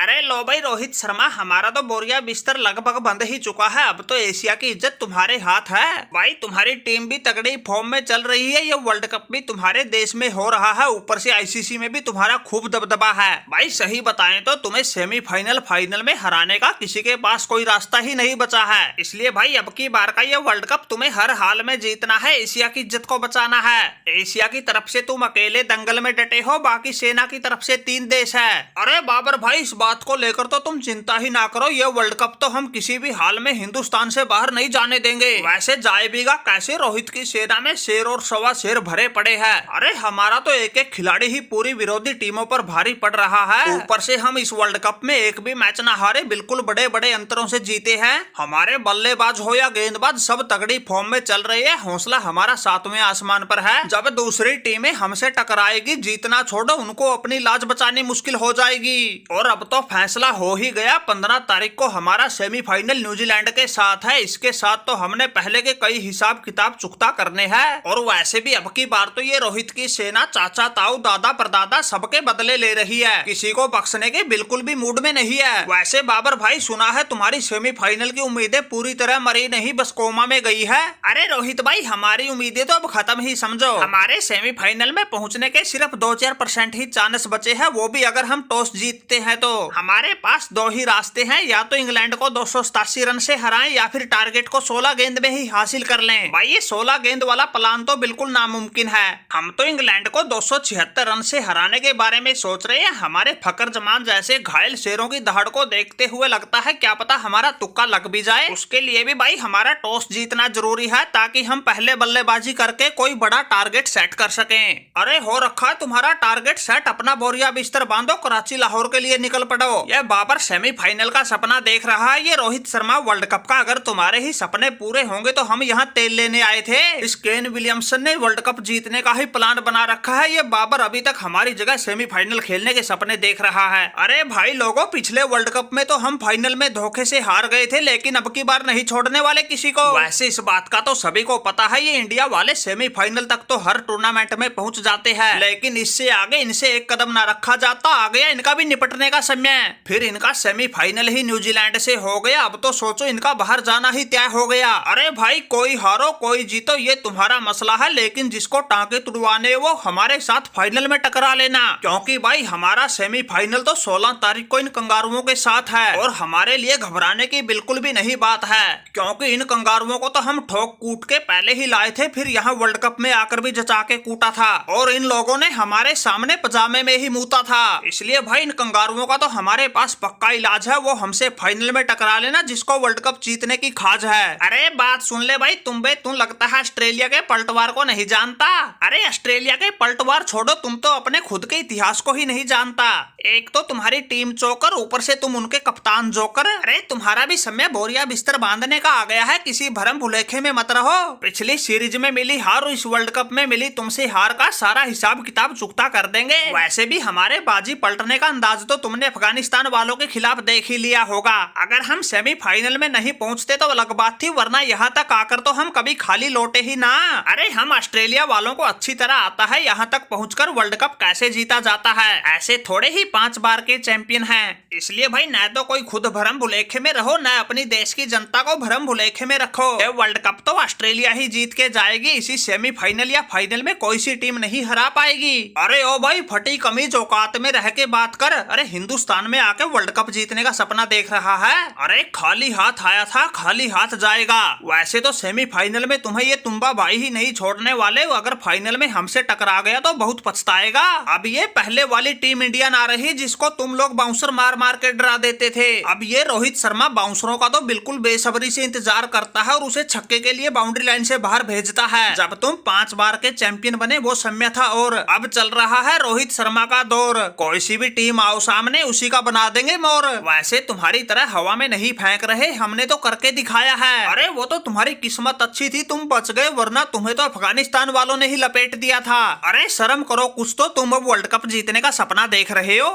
अरे लो भाई रोहित शर्मा, हमारा तो बोरिया बिस्तर लगभग बंद ही चुका है। अब तो एशिया की इज्जत तुम्हारे हाथ है भाई। तुम्हारी टीम भी तगड़ी फॉर्म में चल रही है। ये वर्ल्ड कप भी तुम्हारे देश में हो रहा है, ऊपर से आईसीसी में भी तुम्हारा खूब दबदबा है भाई। सही बताएं तो तुम्हें सेमीफाइनल फाइनल में हराने का किसी के पास कोई रास्ता ही नहीं बचा है। इसलिए भाई अब की बार का ये वर्ल्ड कप तुम्हें हर हाल में जीतना है, एशिया की इज्जत को बचाना है। एशिया की तरफ से तुम अकेले दंगल में डटे हो, बाकी सेना की तरफ से 3 देश है। अरे बाबर भाई, इस बात को लेकर तो तुम चिंता ही ना करो। ये वर्ल्ड कप तो हम किसी भी हाल में हिंदुस्तान से बाहर नहीं जाने देंगे। वैसे जाएगा कैसे, रोहित की सेना में शेर और सवा शेर भरे पड़े हैं। अरे हमारा तो एक एक खिलाड़ी ही पूरी विरोधी टीमों पर भारी पड़ रहा है। ऊपर से हम इस वर्ल्ड कप में एक भी मैच ना हारे, बिल्कुल बड़े बड़े अंतरों से जीते हैं। हमारे बल्लेबाज हो या गेंदबाज सब तगड़ी फॉर्म में चल रहे हैं। हौसला हमारा 7वें आसमान पर है। जब दूसरी टीमें हमसे टकराएगी, जीतना छोड़ो उनको अपनी लाज बचानी मुश्किल हो जाएगी। और अब तो फैसला हो ही गया, 15 तारीख को हमारा सेमीफाइनल न्यूजीलैंड के साथ है। इसके साथ तो हमने पहले के कई हिसाब किताब चुकता करने हैं। और वैसे भी अब की बार तो ये रोहित की सेना चाचा ताऊ दादा परदादा सबके बदले ले रही है, किसी को बख्शने के बिल्कुल भी मूड में नहीं है। वैसे बाबर भाई, सुना है तुम्हारी सेमीफाइनल की उम्मीदें पूरी तरह मरी नहीं, बस कोमा में गई है। अरे रोहित भाई, हमारी उम्मीदें तो अब खत्म ही समझो। हमारे सेमीफाइनल में पहुंचने के सिर्फ 2-4% ही चांस बचे हैं, वो भी अगर हम टॉस जीतते हैं तो। हमारे पास 2 ही रास्ते हैं, या तो इंग्लैंड को 287 रन से हराएं या फिर टारगेट को 16 गेंद में ही हासिल कर लें। भाई ये 16 गेंद वाला प्लान तो बिल्कुल नामुमकिन है। हम तो इंग्लैंड को 276 रन से हराने के बारे में सोच रहे हैं। हमारे फकर जमान जैसे घायल शेरों की दहाड़ को देखते हुए लगता है क्या पता हमारा तुक्का लग भी जाए। उसके लिए भी भाई हमारा टॉस जीतना जरूरी है, ताकि हम पहले बल्लेबाजी करके कोई बड़ा टारगेट सेट कर सकें। अरे हो रखा तुम्हारा टारगेट सेट, अपना बोरिया बिस्तर बांधो, कराची लाहौर के लिए निकल पड़ो। यह बाबर सेमीफाइनल का सपना देख रहा है। ये रोहित शर्मा वर्ल्ड कप का अगर तुम्हारे ही सपने पूरे होंगे तो हम यहाँ तेल लेने आए थे। इस केन विलियमसन ने वर्ल्ड कप जीतने का ही प्लान बना रखा है। ये बाबर अभी तक हमारी जगह सेमीफाइनल खेलने के सपने देख रहा है। अरे भाई लोगों, पिछले वर्ल्ड कप में तो हम फाइनल में धोखे से हार गए थे, लेकिन अब की बार नहीं छोड़ने वाले किसी को। वैसे इस बात का तो सभी को पता है, ये इंडिया वाले सेमीफाइनल तक तो हर टूर्नामेंट में पहुंच जाते हैं, लेकिन इससे आगे इनसे एक कदम ना रखा जाता। आ गया इनका भी निपटने का समय। फिर इनका सेमीफाइनल ही न्यूजीलैंड से हो गया, अब तो सोचो इनका बाहर जाना ही तय हो गया। अरे भाई, कोई हारो कोई जीतो ये तुम्हारा मसला है, लेकिन जिसको टांके तुड़वाने वो हमारे साथ फाइनल में टकरा लेना, क्योंकि भाई हमारा सेमीफाइनल तो 16 तारीख को इन कंगारुओं के साथ है। और हमारे लिए घबराने की बिल्कुल भी नहीं बात है, क्योंकि इन कंगारुओं को तो हम ठोक कूट के पहले ही लाए थे, फिर यहाँ वर्ल्ड कप में आकर भी जचा के कूटा था। और इन लोगों ने हमारे सामने पजामे में ही मूता था। इसलिए भाई इन कंगारुओं का तो हमारे पास पक्का इलाज है, वो हमसे फाइनल में टकरा लेना, जिसको वर्ल्ड कप जीतने की खाज है। अरे बात सुन ले भाई, तुम लगता है ऑस्ट्रेलिया के पलटवार को नहीं जानता। अरे ऑस्ट्रेलिया के पलटवार छोड़ो, तुम तो अपने खुद के इतिहास को ही नहीं जानता। एक तो तुम्हारी टीम चोकर, ऊपर से तुम उनके कप्तान जोकर। अरे तुम्हारा भी समय बोरिया बिस्तर बांधने का आ गया है, किसी भरम भुलेखे में मत रहो। पिछली सीरीज में मिली हार और इस वर्ल्ड कप में मिली तुमसे हार का सारा हिसाब किताब चुकता कर देंगे। वैसे भी हमारे बाजी पलटने का अंदाज तो तुमने अफगानिस्तान वालों के खिलाफ देख ही लिया होगा। अगर हम सेमीफाइनल में नहीं पहुंचते तो अलग बात थी, वरना यहाँ तक आकर तो हम कभी खाली लौटे ही ना। अरे हम ऑस्ट्रेलिया वालों को अच्छी तरह आता है यहाँ तक पहुंचकर वर्ल्ड कप कैसे जीता जाता है। ऐसे थोड़े ही 5 बार के चैंपियन हैं। इसलिए भाई न तो कोई खुद भरम भुलेखे में रहो, न अपनी देश की जनता को भरम भुलेखे में रखो। वर्ल्ड कप तो ऑस्ट्रेलिया ही जीत के जाएगी, इसी सेमीफाइनल या फाइनल में कोई सी टीम नहीं हरा पाएगी। अरे ओ भाई, फटी कमीज औकात में रह के बात कर। अरे हिंदुस्तान में आके वर्ल्ड कप जीतने का सपना देख रहा है। अरे खाली हाथ आया था, खाली हाथ जाएगा। वैसे तो सेमीफाइनल में तुम्हें ये तुम्बा भाई ही नहीं छोड़ने वाले, अगर फाइनल में हमसे टकरा गया तो बहुत पछताएगा। अब ये पहले वाली टीम इंडिया ना रही जिसको तुम लोग बाउंसर मार मार के डरा देते थे। अब ये रोहित शर्मा बाउंसरों का तो बिल्कुल बेसब्री से इंतजार करता है और उसे छक्के के लिए बाउंड्री लाइन से बाहर भेजता है। जब तुम 5 बार के चैंपियन बने वो समय था, और अब चल रहा है रोहित शर्मा का दौर। कोई सी भी टीम आओ सामने, उसी का बना देंगे मोर। वैसे तुम्हारी तरह हवा में नहीं फेंक रहे, हमने तो करके दिखाया है। अरे वो तो तुम्हारी किस्मत अच्छी थी, तुम बच गए, वरना तुम्हें तो अफगानिस्तान वालों ने ही लपेट दिया था। अरे शर्म करो कुछ तो, तुम अब वर्ल्ड कप जीतने का सपना देख रहे हो।